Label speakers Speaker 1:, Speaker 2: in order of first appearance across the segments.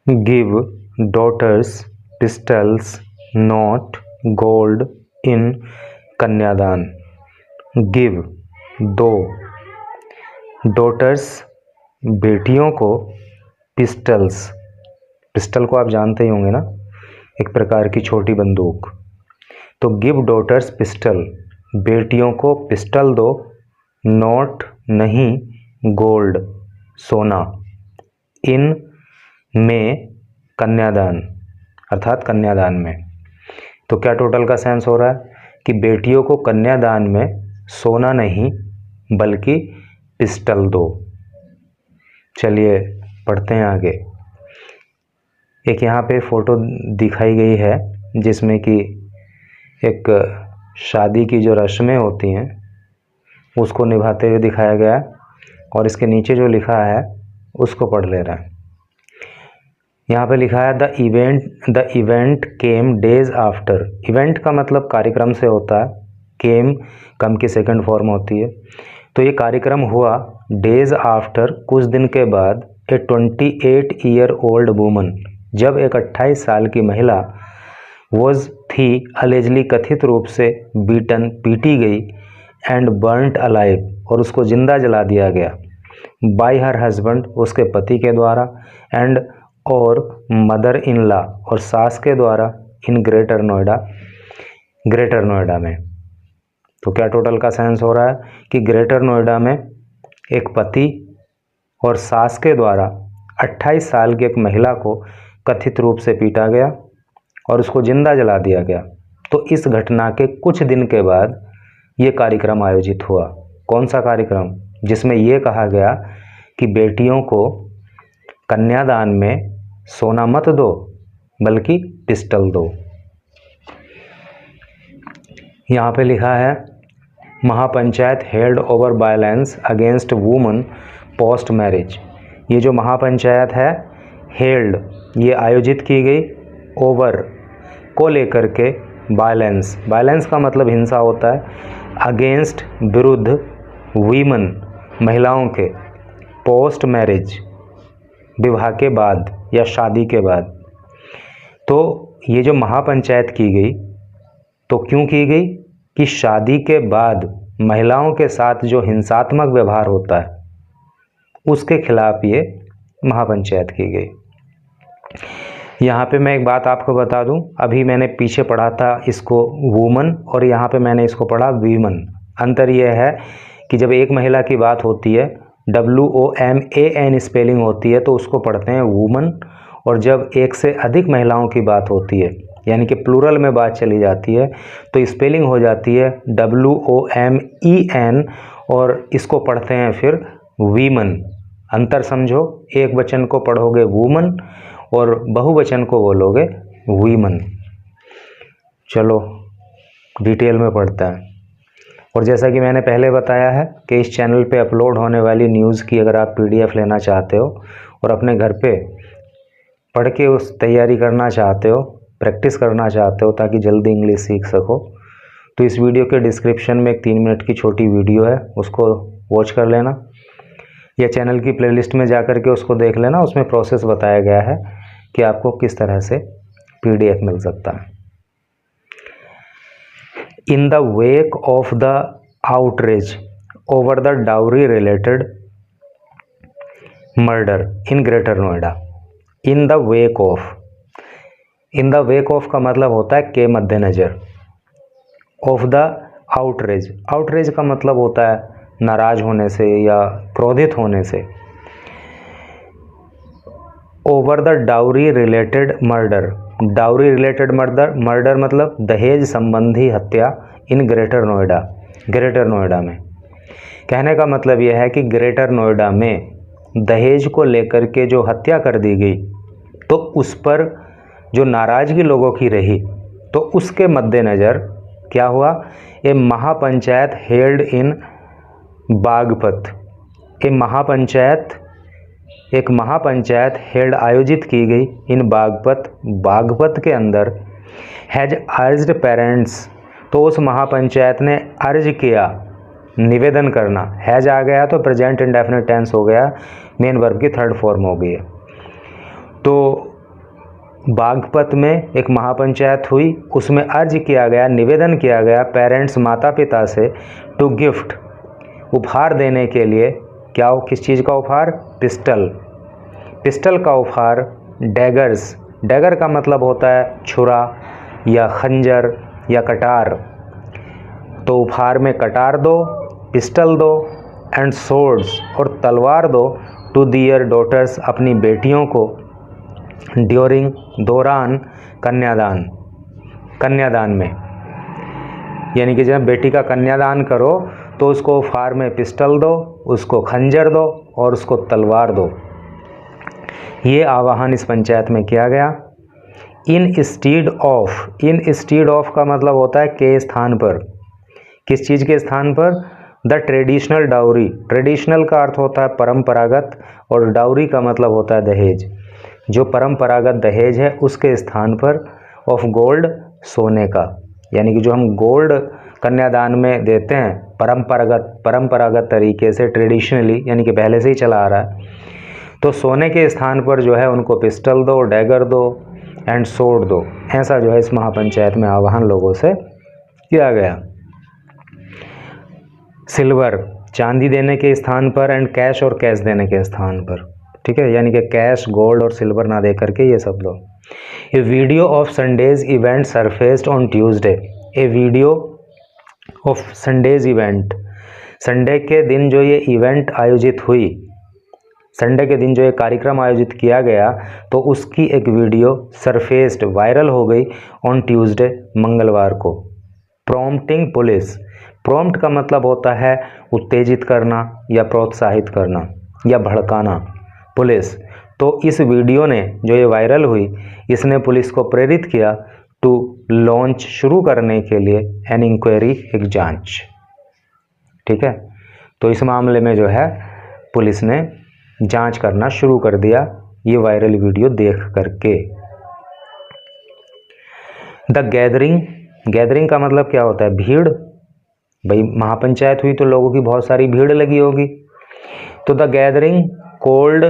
Speaker 1: Give daughters pistols not gold in कन्यादान। Give दो, daughters बेटियों को, पिस्टल्स, पिस्टल को आप जानते ही होंगे ना, एक प्रकार की छोटी बंदूक। तो गिव डॉटर्स पिस्टल, बेटियों को पिस्टल दो, नॉट नहीं, गोल्ड सोना, इन में कन्यादान अर्थात कन्यादान में। तो क्या टोटल का सेंस हो रहा है कि बेटियों को कन्यादान में सोना नहीं बल्कि पिस्टल दो। चलिए पढ़ते हैं आगे। एक यहाँ पे फ़ोटो दिखाई गई है जिसमें कि एक शादी की जो रस्में होती हैं उसको निभाते हुए दिखाया गया है, और इसके नीचे जो लिखा है उसको पढ़ ले रहे हैं। यहाँ पे लिखा है the event came days after. Event का मतलब कार्यक्रम से होता है, केम कम की सेकंड फॉर्म होती है। तो ये कार्यक्रम हुआ डेज आफ्टर, कुछ दिन के बाद, ए 28 ईयर ओल्ड वुमन, जब एक 28 साल की महिला वॉज थी अलेजली, कथित रूप से, बीटन, पीटी गई, एंड बर्नट अलाइव, और उसको जिंदा जला दिया गया, बाय हर हस्बैंड, उसके पति के द्वारा, एंड और मदर इन लॉ, और सास के द्वारा, in greater Noida, greater Noida में। तो क्या टोटल का सेंस हो रहा है कि ग्रेटर नोएडा में एक पति और सास के द्वारा 28 साल की एक महिला को कथित रूप से पीटा गया और उसको जिंदा जला दिया गया। तो इस घटना के कुछ दिन के बाद ये कार्यक्रम आयोजित हुआ। कौन सा कार्यक्रम? जिसमें ये कहा गया कि बेटियों को कन्यादान में सोना मत दो बल्कि पिस्टल दो। यहाँ पे लिखा है mahapanchayat held over violence against women post marriage. ये जो महापंचायत है, हेल्ड, ये आयोजित की गई, ओवर को लेकर के, वायलेंस, वायलेंस का मतलब हिंसा होता है, अगेंस्ट विरुद्ध, वीमन महिलाओं के, पोस्ट मैरिज विवाह के बाद या शादी के बाद। तो ये जो महापंचायत की गई, तो क्यों की गई कि शादी के बाद महिलाओं के साथ जो हिंसात्मक व्यवहार होता है उसके खिलाफ ये महापंचायत की गई। यहाँ पे मैं एक बात आपको बता दूं, अभी मैंने पीछे पढ़ा था इसको वुमन और यहाँ पे मैंने इसको पढ़ा वीमन। अंतर यह है कि जब एक महिला की बात होती है, WOMAN स्पेलिंग होती है, तो उसको पढ़ते हैं वुमन, और जब एक से अधिक महिलाओं की बात होती है यानी कि प्लूरल में बात चली जाती है तो स्पेलिंग हो जाती है WOMEN, और इसको पढ़ते हैं फिर वीमन। अंतर समझो, एक वचन को पढ़ोगे वुमन और बहुवचन को बोलोगे वीमन। चलो डिटेल में पढ़ते हैं। और जैसा कि मैंने पहले बताया है कि इस चैनल पे अपलोड होने वाली न्यूज़ की अगर आप PDF लेना चाहते हो और अपने घर पे पढ़ के उस तैयारी करना चाहते हो, प्रैक्टिस करना चाहते हो ताकि जल्दी इंग्लिश सीख सको, तो इस वीडियो के डिस्क्रिप्शन में एक 3 मिनट की छोटी वीडियो है, उसको वॉच कर लेना, या चैनल की प्लेलिस्ट में जाकर के उसको देख लेना। उसमें प्रोसेस बताया गया है कि आपको किस तरह से PDF मिल सकता है। In the wake of the outrage over the dowry related murder in Greater Noida, in the wake of, in the wake of का मतलब होता है के मद्देनज़र, of the outrage, outrage का मतलब होता है नाराज होने से या क्रोधित होने से। over the dowry related murder, dowry related murder मतलब दहेज संबंधी हत्या in greater Noida, greater Noida में। कहने का मतलब यह है कि ग्रेटर नोएडा में दहेज को लेकर के जो हत्या कर दी गई, तो उस पर जो नाराज़गी लोगों की रही, तो उसके मद्देनज़र क्या हुआ, ये महापंचायत हेल्ड इन बागपत, एक महापंचायत हेल्ड आयोजित की गई इन बागपत, बागपत के अंदर, हैज अर्ज्ड पेरेंट्स, तो उस महापंचायत ने अर्ज किया, निवेदन करना, हैज आ गया तो प्रेजेंट इंडेफिनिट टेंस हो गया, मेन वर्ब की थर्ड फॉर्म हो गई है। तो बागपत में एक महापंचायत हुई, उसमें अर्ज किया गया, निवेदन किया गया पेरेंट्स माता पिता से टू गिफ्ट उपहार देने के लिए, क्या हो, किस चीज़ का उपहार, पिस्टल, पिस्टल का उपहार, डैगर्स, डैगर का मतलब होता है छुरा या खंजर या कटार, तो उपहार में कटार दो, पिस्टल दो, एंड सोर्ड्स और तलवार दो टू दियर डॉटर्स अपनी बेटियों को, ड्यूरिंग दौरान कन्यादान, कन्यादान में, यानी कि जब बेटी का कन्यादान करो तो उसको उपहार में पिस्टल दो, उसको खंजर दो और उसको तलवार दो। ये आवाहन इस पंचायत में किया गया। Instead of, instead of का मतलब होता है के स्थान पर, किस चीज़ के स्थान पर, द ट्रेडिशनल डाउरी, ट्रेडिशनल का अर्थ होता है परंपरागत और डाउरी का मतलब होता है दहेज, जो परंपरागत दहेज है उसके स्थान पर, ऑफ गोल्ड, सोने का, यानी कि जो हम गोल्ड कन्यादान में देते हैं परंपरागत तरीके से, ट्रेडिशनली, यानी कि पहले से ही चला आ रहा है, तो सोने के स्थान पर जो है उनको पिस्टल दो, डैगर दो एंड सोर्ड दो। ऐसा जो है इस महापंचायत में आह्वान लोगों से किया गया। सिल्वर, चांदी देने के स्थान पर, एंड कैश और कैश देने के स्थान पर, ठीक है, यानी कि कैश, गोल्ड और सिल्वर ना दे करके ये सब दो। A video of Sunday's event surfaced on Tuesday, a video of Sunday's event, Sunday के दिन जो ये इवेंट आयोजित हुई, संडे के दिन जो एक कार्यक्रम आयोजित किया गया, तो उसकी एक वीडियो सरफेस्ड, वायरल हो गई ऑन ट्यूसडे, मंगलवार को, प्रॉम्प्टिंग पुलिस, प्रॉम्प्ट का मतलब होता है उत्तेजित करना या प्रोत्साहित करना या भड़काना, पुलिस, तो इस वीडियो ने जो ये वायरल हुई, इसने पुलिस को प्रेरित किया टू लॉन्च, शुरू करने के लिए, एन इंक्वायरी, एक जांच, ठीक है, तो इस मामले में जो है पुलिस ने जांच करना शुरू कर दिया ये वायरल वीडियो देख करके। द गैदरिंग, गैदरिंग का मतलब क्या होता है, भीड़, भाई महापंचायत हुई तो लोगों की बहुत सारी भीड़ लगी होगी, तो द गैदरिंग कोल्ड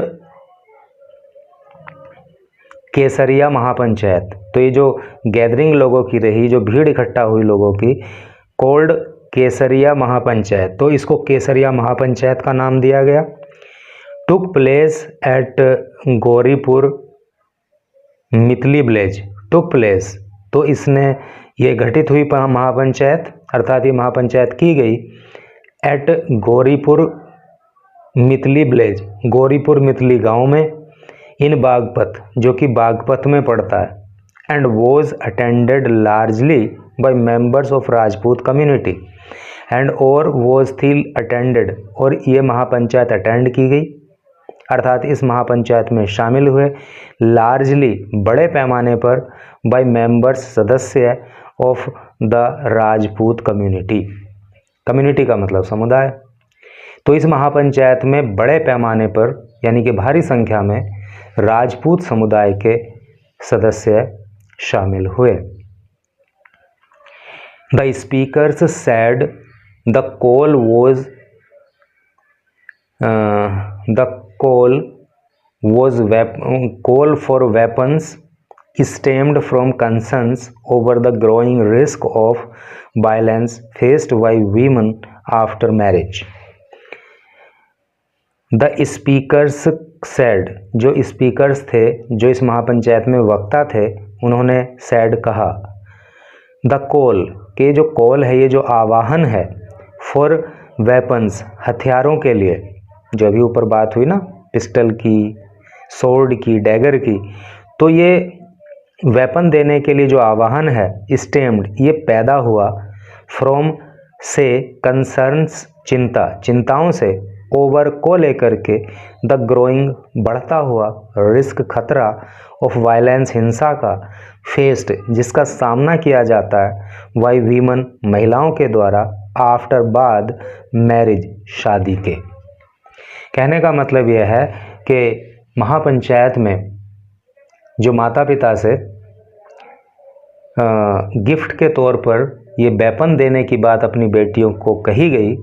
Speaker 1: केसरिया महापंचायत, तो ये जो गैदरिंग लोगों की रही, जो भीड़ इकट्ठा हुई लोगों की, कोल्ड केसरिया महापंचायत, तो इसको केसरिया महापंचायत का नाम दिया गया। Took place at Gauripur Mithli village, took place, तो इसने ये घटित हुई महापंचायत, अर्थात ये महापंचायत की गई एट गौरीपुर मिथली विलेज, गौरीपुर मिथली गांव में, इन बागपत, जो कि बागपत में पड़ता है, and was attended largely by members of Rajput community, and और वॉज थी अटेंडेड, और ये महापंचायत अटेंड की गई, अर्थात इस महापंचायत में शामिल हुए लार्जली, बड़े पैमाने पर, बाय मेंबर्स, सदस्य of the Rajput community, community का मतलब समुदाय, तो इस महापंचायत में बड़े पैमाने पर यानी कि भारी संख्या में राजपूत समुदाय के सदस्य शामिल हुए। The speakers sad the call was call for weapons stemmed from concerns over the growing risk of violence faced by women after marriage. The speakers said, जो स्पीकर्स थे, जो इस महापंचायत में वक्ता थे, उन्होंने said कहा, the call, के जो कॉल है, ये जो आवाहन है, for weapons, हथियारों के लिए, जो अभी ऊपर बात हुई ना पिस्टल की, सोर्ड की, डैगर की, तो ये वेपन देने के लिए जो आवाहन है, स्टेम्ड, ये पैदा हुआ फ्रॉम से, कंसर्न्स, चिंता, चिंताओं से, ओवर को लेकर के, द ग्रोइंग, बढ़ता हुआ, रिस्क, खतरा, ऑफ वायलेंस, हिंसा का, फेस्ड, जिसका सामना किया जाता है, बाय वीमन, महिलाओं के द्वारा, आफ्टर, बाद, मैरिज, शादी के। कहने का मतलब यह है कि महापंचायत में जो माता पिता से गिफ्ट के तौर पर ये वेपन देने की बात अपनी बेटियों को कही गई,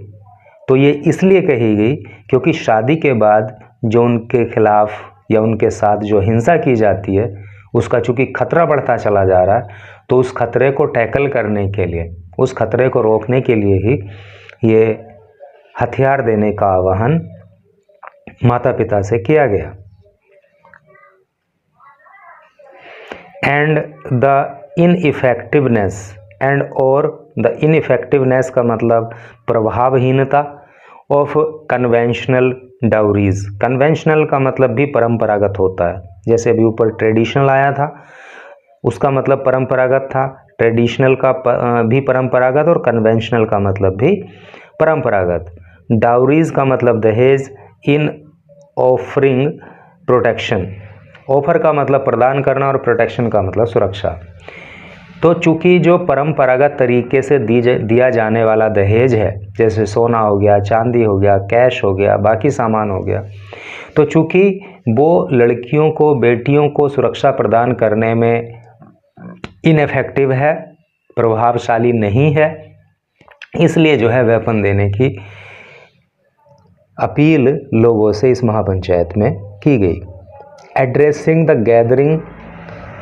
Speaker 1: तो ये इसलिए कही गई क्योंकि शादी के बाद जो उनके खिलाफ या उनके साथ जो हिंसा की जाती है, उसका चूँकि खतरा बढ़ता चला जा रहा है, तो उस खतरे को टैकल करने के लिए, उस खतरे को रोकने के लिए ही ये हथियार देने का आह्वान माता पिता से किया गया। एंड द इनइफेक्टिवनेस, एंड और द इनइफेक्टिवनेस का मतलब प्रभावहीनता ऑफ कन्वेंशनल डाउरीज। कन्वेंशनल का मतलब भी परंपरागत होता है, जैसे अभी ऊपर ट्रेडिशनल आया था, उसका मतलब परंपरागत था, ट्रेडिशनल का भी परंपरागत और कन्वेंशनल का मतलब भी परंपरागत। डाउरीज का मतलब दहेज, इन ऑफरिंग प्रोटेक्शन, ऑफर का मतलब प्रदान करना और प्रोटेक्शन का मतलब सुरक्षा। तो चूंकि जो परंपरागत तरीके से दिया जाने वाला दहेज है, जैसे सोना हो गया, चांदी हो गया, कैश हो गया, बाकी सामान हो गया, तो चूंकि वो लड़कियों को, बेटियों को सुरक्षा प्रदान करने में इनएफेक्टिव है, प्रभावशाली नहीं है, इसलिए जो है वेपन देने की अपील लोगों से इस महापंचायत में की गई। एड्रेसिंग द गैदरिंग,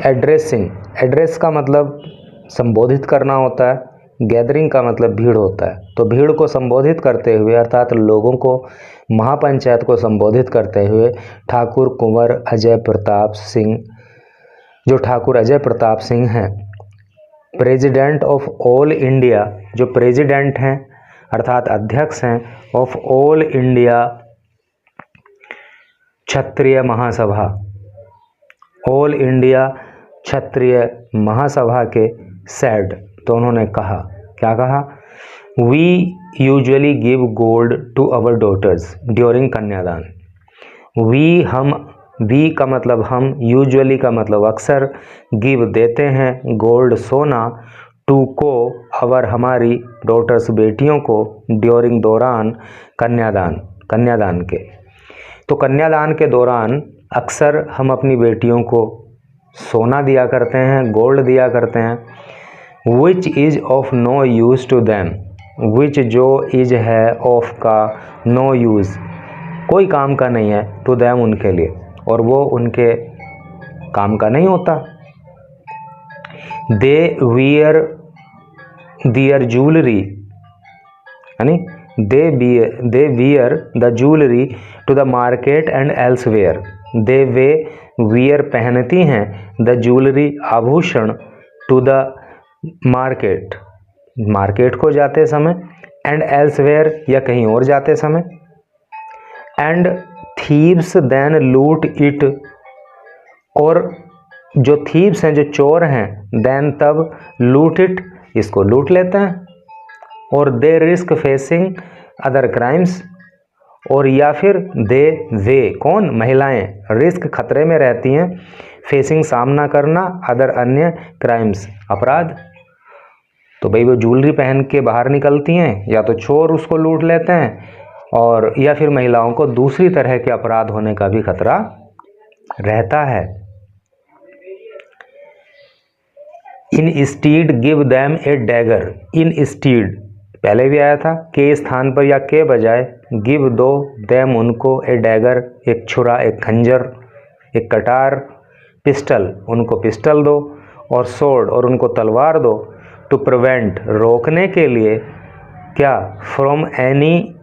Speaker 1: एड्रेस का मतलब संबोधित करना होता है, गैदरिंग का मतलब भीड़ होता है। तो भीड़ को संबोधित करते हुए, अर्थात लोगों को, महापंचायत को संबोधित करते हुए ठाकुर कुंवर अजय प्रताप सिंह, जो ठाकुर अजय प्रताप सिंह हैं, प्रेसिडेंट ऑफ ऑल इंडिया, जो प्रेसिडेंट हैं अर्थात अध्यक्ष हैं of all India Kshatriya Mahasabha, all India Kshatriya Mahasabha के सेड, तो उन्होंने कहा, क्या कहा, we usually give gold to our daughters during kanyadaan. We, हम, वी का मतलब हम, यूजुअली का मतलब अक्सर, गिव देते हैं, गोल्ड सोना, टू को अवर हमारी, डॉटर्स बेटियों को, ड्यूरिंग दौरान, कन्यादान के। तो कन्यादान के दौरान अक्सर हम अपनी बेटियों को सोना दिया करते हैं, गोल्ड दिया करते हैं। Which is of no use to them, which जो इज है ऑफ का नो यूज़, कोई काम का नहीं है, टू दैम उनके लिए, और वो उनके काम का नहीं होता। दे वियर दियर ज्वेलरी, यानी they wear the jewellery to the market and elsewhere. They वे वियर पहनती हैं, द ज्वेलरी आभूषण, टू द मार्केट, मार्केट को जाते समय, एंड एल्सवेयर या कहीं और जाते समय। एंड थीव्स देन लूट इट, और जो थीव्स हैं, जो चोर हैं, देन तब लूट इट, इसको लूट लेते हैं। और दे रिस्क फेसिंग अदर क्राइम्स, और या फिर दे, वे कौन, महिलाएं, रिस्क खतरे में रहती हैं, फेसिंग सामना करना, अदर अन्य क्राइम्स अपराध। तो भाई वो ज्वेलरी पहन के बाहर निकलती हैं, या तो चोर उसको लूट लेते हैं, और या फिर महिलाओं को दूसरी तरह के अपराध होने का भी खतरा रहता है। इन स्टीड गिव दैम ए डैगर, इन स्टीड पहले भी आया था, के स्थान पर या के बजाय, गिव दो, दैम उनको, ए डैगर एक छुरा, एक खंजर, एक कटार, पिस्टल उनको पिस्टल दो, और सोर्ड और उनको तलवार दो, टू प्रिवेंट रोकने के लिए, क्या, from any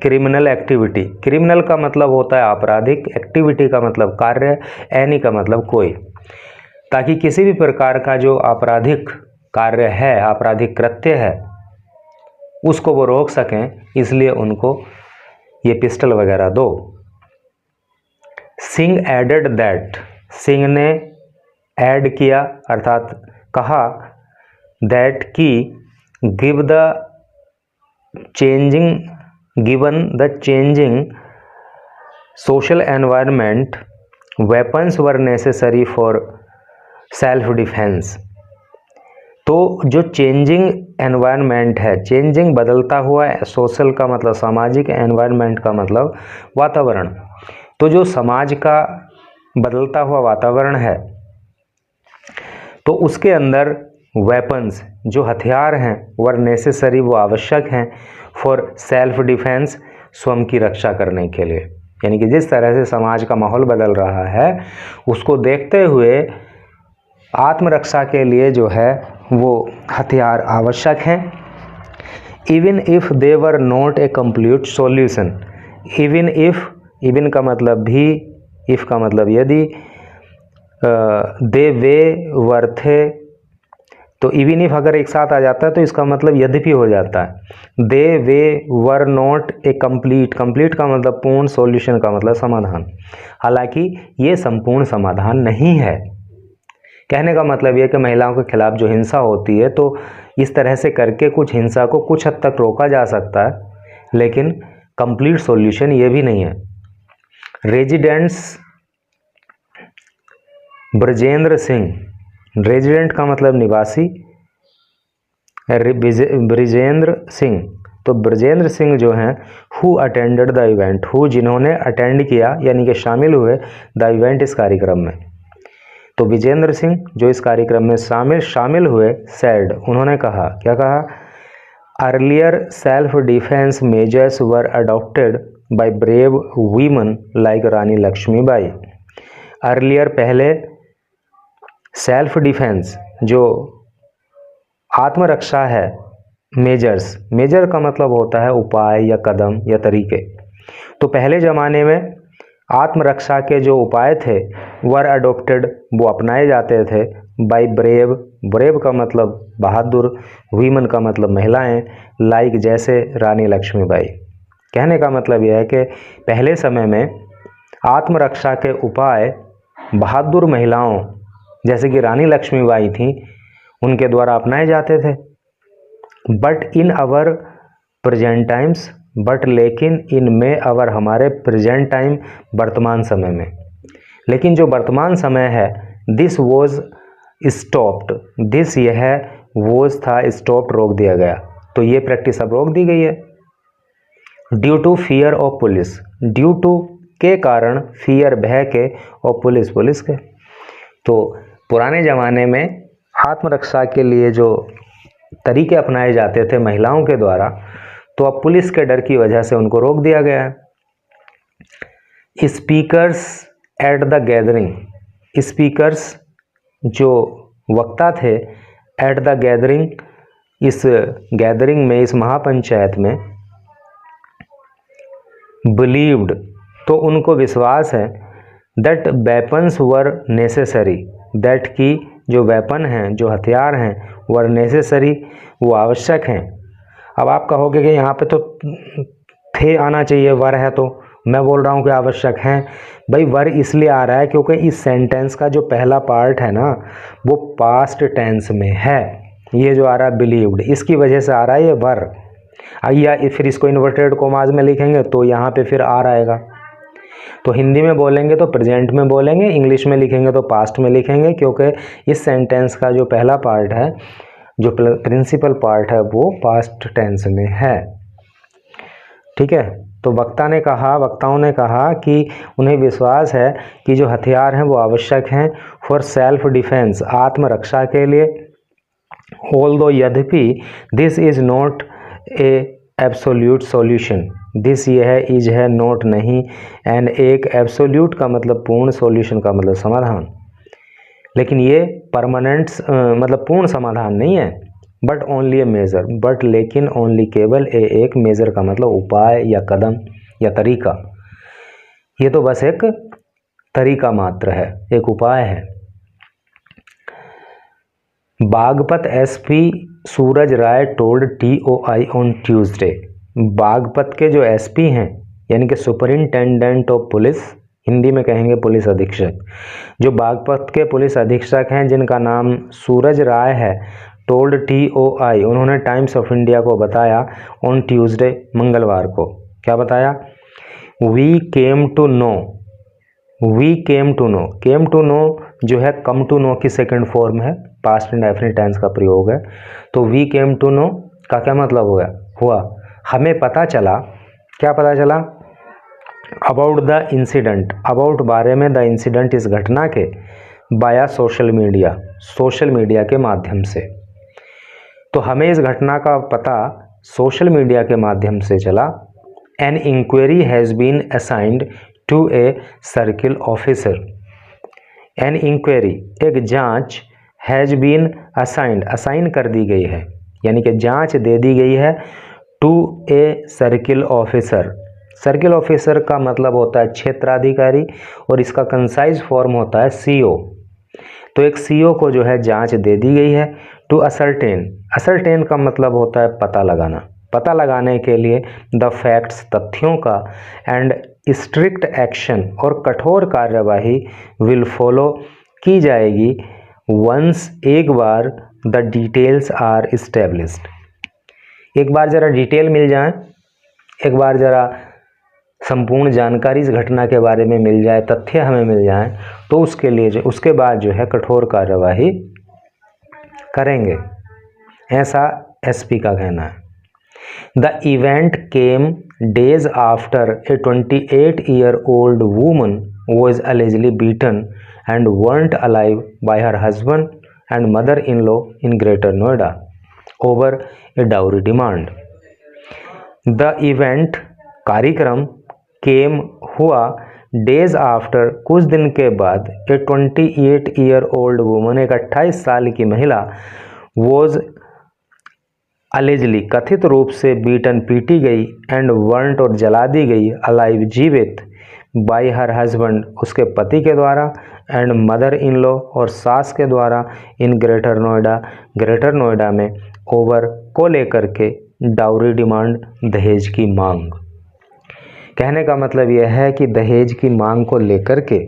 Speaker 1: criminal activity. Criminal का मतलब होता है आपराधिक, एक्टिविटी का मतलब कार्य, एनी का मतलब कोई, ताकि किसी भी प्रकार का जो आपराधिक कार्य है, आपराधिक कृत्य है, उसको वो रोक सकें, इसलिए उनको ये पिस्टल वगैरह दो। सिंह एडेड दैट, सिंह ने ऐड किया अर्थात कहा, दैट की, give the changing, given the changing social environment, weapons were necessary for self defence. तो जो चेंजिंग एनवायरनमेंट है, चेंजिंग बदलता हुआ, सोशल का मतलब सामाजिक, एनवायरनमेंट का मतलब वातावरण, तो जो समाज का बदलता हुआ वातावरण है, तो उसके अंदर वेपन्स, जो हथियार हैं, वर नेसेसरी, वो आवश्यक हैं, फॉर सेल्फ डिफेंस, स्वयं की रक्षा करने के लिए, यानी कि जिस तरह से समाज का माहौल बदल रहा है उसको देखते हुए आत्मरक्षा के लिए जो है वो हथियार आवश्यक हैं। Even if they were not a complete solution, even if, even का मतलब भी, इफ़ का मतलब यदि, दे वे वर थे, तो इवन इफ अगर एक साथ आ जाता है तो इसका मतलब यद्यपि हो जाता है। दे वे were not a complete, complete का मतलब पूर्ण, सॉल्यूशन का मतलब समाधान, हालांकि ये संपूर्ण समाधान नहीं है। कहने का मतलब ये कि महिलाओं के खिलाफ जो हिंसा होती है तो इस तरह से करके कुछ हिंसा को कुछ हद तक रोका जा सकता है, लेकिन कंप्लीट सॉल्यूशन ये भी नहीं है। रेजिडेंट्स ब्रजेंद्र सिंह, रेजिडेंट का मतलब निवासी, ब्रजेंद्र सिंह, तो ब्रजेंद्र सिंह जो हैं who attended the event, who जिन्होंने अटेंड किया यानी कि शामिल हुए, द इवेंट इस कार्यक्रम में, तो विजेंद्र सिंह जो इस कार्यक्रम में शामिल हुए, सैड उन्होंने कहा, क्या कहा, earlier self defence measures were adopted by brave women like Rani Lakshmibai. Earlier पहले, सेल्फ डिफेंस जो आत्मरक्षा है, मेजर्स, मेजर का मतलब होता है उपाय या कदम या तरीके, तो पहले ज़माने में आत्मरक्षा के जो उपाय थे वर अडोप्टेड, वो अपनाए जाते थे, बाय ब्रेव, ब्रेव का मतलब बहादुर, वीमन का मतलब महिलाएं, लाइक जैसे रानी लक्ष्मीबाई। कहने का मतलब यह है कि पहले समय में आत्मरक्षा के उपाय बहादुर महिलाओं जैसे कि रानी लक्ष्मीबाई थी उनके द्वारा अपनाए जाते थे। But in our present times, but लेकिन इनमें अवर हमारे प्रेजेंट टाइम वर्तमान समय में, लेकिन जो वर्तमान समय है, दिस वॉज स्टॉप्ड, दिस यह वॉज था, स्टॉप्ड रोक दिया गया, तो ये प्रैक्टिस अब रोक दी गई है। Due to fear of police, due to के कारण, फियर भय के, और पुलिस पुलिस के, तो पुराने ज़माने में आत्मरक्षा के लिए जो तरीके अपनाए जाते थे महिलाओं के द्वारा, तो अब पुलिस के डर की वजह से उनको रोक दिया गया है। Speakers at the gathering, speakers जो वक्ता थे, एट द गैदरिंग, इस गैदरिंग में, इस महापंचायत में, बिलीव्ड, तो उनको विश्वास है, that weapons were necessary, that की जो वेपन हैं, जो हथियार हैं, वर नेसेसरी, वो आवश्यक हैं। अब आप कहोगे कि यहाँ पे तो थे आना चाहिए, वर है, तो मैं बोल रहा हूँ कि आवश्यक हैं। भाई वर इसलिए आ रहा है क्योंकि इस सेंटेंस का जो पहला पार्ट है ना वो पास्ट टेंस में है, ये जो आ रहा है बिलीव्ड, इसकी वजह से आ रहा है ये वर। या फिर इसको इन्वर्टेड कोमाज में लिखेंगे तो यहाँ पे फिर आर आएगा, तो हिंदी में बोलेंगे तो प्रेजेंट में बोलेंगे, इंग्लिश में लिखेंगे तो पास्ट में लिखेंगे, क्योंकि इस सेंटेंस का जो पहला पार्ट है, जो प्रिंसिपल पार्ट है, वो पास्ट टेंस में है। ठीक है, तो वक्ताओं ने कहा कि उन्हें विश्वास है कि जो हथियार हैं वो आवश्यक हैं फॉर सेल्फ डिफेंस, आत्मरक्षा के लिए। ऑल्दो यद्यपि, this is not a absolute solution, this ये है, इज है, नोट नहीं, एंड एक एब्सोल्यूट का मतलब पूर्ण, सॉल्यूशन का मतलब समाधान, लेकिन ये परमानेंट मतलब पूर्ण समाधान नहीं है। But only A measure, but लेकिन ओनली केवल एक मेज़र का मतलब उपाय या कदम या तरीका, ये तो बस एक तरीका मात्र है, एक उपाय है। Baghpat SP Suraj Rai told TOI on Tuesday, Baghpat के जो एसपी हैं यानी कि सुपरिंटेंडेंट ऑफ पुलिस, हिंदी में कहेंगे पुलिस अधीक्षक, जो बागपत के पुलिस अधीक्षक हैं जिनका नाम सूरज राय है, टोल्ड TOI, उन्होंने टाइम्स ऑफ इंडिया को बताया, ऑन ट्यूसडे, मंगलवार को, क्या बताया, we came to know, we came to know, came to know जो है कम टू नो की सेकंड फॉर्म है, पास्ट इंडेफिनिट टेंस का प्रयोग है, तो वी केम टू नो का क्या मतलब हुआ, हमें पता चला, क्या पता चला, अबाउट द इंसिडेंट, अबाउट बारे में, द इंसिडेंट इस घटना के, बाया सोशल मीडिया, सोशल मीडिया के माध्यम से, तो हमें इस घटना का पता सोशल मीडिया के माध्यम से चला। An inquiry has been assigned to a circle officer. An inquiry, एक जांच, हैज बीन असाइंड, असाइन कर दी गई है, यानी कि जांच दे दी गई है to a circle officer. Circle officer का मतलब होता है क्षेत्राधिकारी और इसका कंसाइज फॉर्म होता है सीओ। तो एक सीओ को जो है जांच दे दी गई है टू असरटेन। असरटेन का मतलब होता है पता लगाना, पता लगाने के लिए द फैक्ट्स, तथ्यों का, एंड स्ट्रिक्ट एक्शन, और कठोर कार्यवाही विल फॉलो, की जाएगी, वंस, एक बार, द डिटेल्स आर इस्टेब्लिश्ड, एक बार ज़रा डिटेल मिल जाए, एक बार ज़रा संपूर्ण जानकारी इस घटना के बारे में मिल जाए, तथ्य हमें मिल जाए, तो उसके लिए उसके बाद जो है कठोर कार्यवाही करेंगे, ऐसा एसपी का कहना है। The event came days after a 28-year-old woman was allegedly beaten and burnt alive by her husband and mother-in-law in Greater Noida over a dowry demand. The event, कार्यक्रम, केम, हुआ, डेज आफ्टर, कुछ दिन के बाद, ए 28-year-old woman, एक 28 साल की महिला, वॉज अलेजली, कथित रूप से, बीटन, पीटी गई, एंड वर्न्ट, और जला दी गई, अलाइव, जीवित, बाय हर हस्बैंड, उसके पति के द्वारा, एंड मदर इन लॉ, और सास के द्वारा, in greater Noida, greater Noida में, ओवर, को लेकर के, डाउरी डिमांड, दहेज की मांग। कहने का मतलब यह है कि दहेज की मांग को लेकर के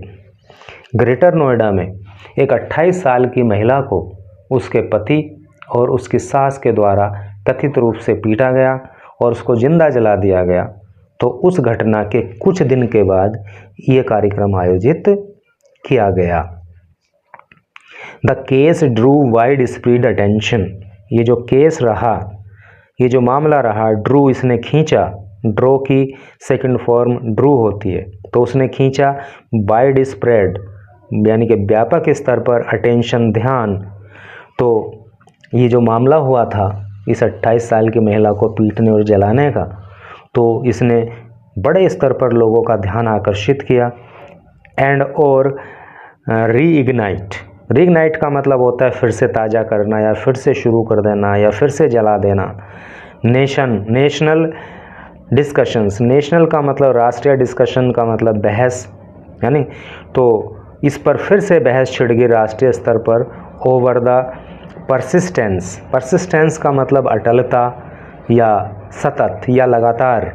Speaker 1: ग्रेटर नोएडा में एक 28 साल की महिला को उसके पति और उसकी सास के द्वारा कथित रूप से पीटा गया और उसको जिंदा जला दिया गया। तो उस घटना के कुछ दिन के बाद ये कार्यक्रम आयोजित किया गया। The case Drew wide spread attention, ये जो केस रहा, ये जो मामला रहा, ड्रू, इसने खींचा, ड्रो की सेकंड फॉर्म ड्रू होती है, तो उसने खींचा, वाइड स्प्रेड यानी कि व्यापक स्तर पर, अटेंशन, ध्यान। तो ये जो मामला हुआ था इस 28 साल की महिला को पीटने और जलाने का, तो इसने बड़े स्तर पर लोगों का ध्यान आकर्षित किया। एंड और रीइग्नाइट, रीइग्नाइट का मतलब होता है फिर से ताज़ा करना या फिर से शुरू कर देना या फिर से जला देना। नेशनल डिस्कशंस, नेशनल का मतलब राष्ट्रीय, डिस्कशन का मतलब बहस, यानी तो इस पर फिर से बहस छिड़ गई राष्ट्रीय स्तर पर। ओवर द परसिस्टेंस, परसिस्टेंस का मतलब अटलता या सतत या लगातार,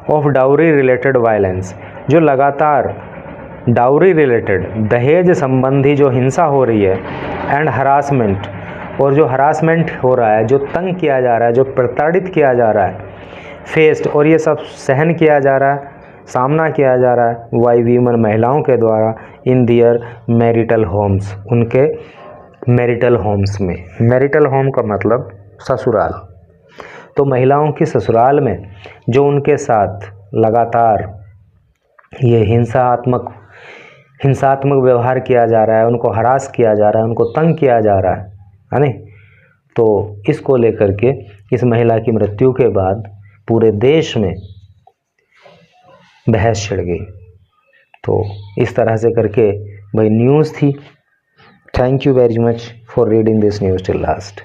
Speaker 1: ऑफ डाउरी रिलेटेड वायलेंस, जो लगातार डाउरी रिलेटेड, दहेज संबंधी जो हिंसा हो रही है, एंड हरासमेंट, और जो हरासमेंट हो रहा है, जो तंग किया जा रहा है, जो प्रताड़ित किया जा रहा है, फेस्ड, और ये सब सहन किया जा रहा है, सामना किया जा रहा है, वाई वीमन, महिलाओं के द्वारा, इन दियर मैरिटल होम्स, उनके मैरिटल होम्स में। मैरिटल होम का मतलब ससुराल, तो महिलाओं की ससुराल में जो उनके साथ लगातार ये हिंसात्मक व्यवहार किया जा रहा है, उनको हरास किया जा रहा है, उनको तंग किया जा रहा है नहीं, तो इसको लेकर के इस महिला की मृत्यु के बाद पूरे देश में बहस छिड़ गई। तो इस तरह से करके भाई न्यूज़ थी। Thank you very much for reading this news till last.